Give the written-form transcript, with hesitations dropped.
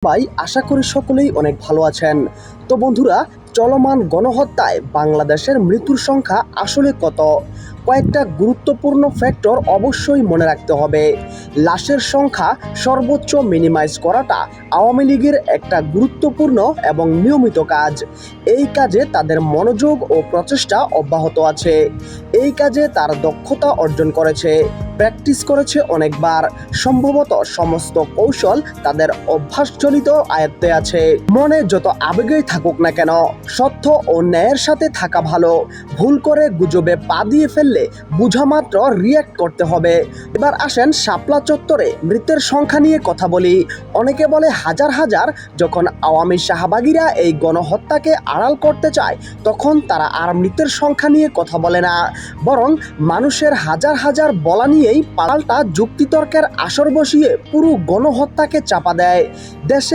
ভাই আশা করি সকলেই অনেক ভালো আছেন। তো বন্ধুরা, চলমান গণহত্যায় বাংলাদেশের মৃত্যুর সংখ্যা আসলে কত? কয়েকটা গুরুত্বপূর্ণ ফ্যাক্টর অবশ্যই মনে রাখতে হবে। লাশের সংখ্যা সর্বোচ্চ মিনিমাইজ করাটা আওয়ামী লীগের একটা গুরুত্বপূর্ণ এবং নিয়মিত কাজ। এই কাজে তাদের মনোযোগ ও প্রচেষ্টা অব্যাহত আছে। এই কাজে তার দক্ষতা অর্জন করেছে, প্র্যাকটিস করেছে অনেকবার। সম্ভবত সমস্ত কৌশল তাদের অভ্যাসজনিত আয়ত্তে আছে। মনে যত আবেগই থাকুক না কেন, সত্য ও ন্যায়ের সাথে থাকা ভালো। ভুল করে গুজবে পা দিয়ে ফেললে বুঝা মাত্র রিয়্যাক্ট করতে হবে। এবার আসেন শাপলা চত্বরে মৃতের সংখ্যা নিয়ে কথা বলি। অনেকে বলে হাজার হাজার। যখন আওয়ামী শাহবাগীরা এই গণহত্যাকে আড়াল করতে চায়, তখন তারা আর মৃতের সংখ্যা নিয়ে কথা বলে না, বরং মানুষের হাজার হাজার বলা নিয়েই পাল্টা যুক্তিতর্কের আসর বসিয়ে পুরো গণহত্যাকে চাপা দেয়। দেশে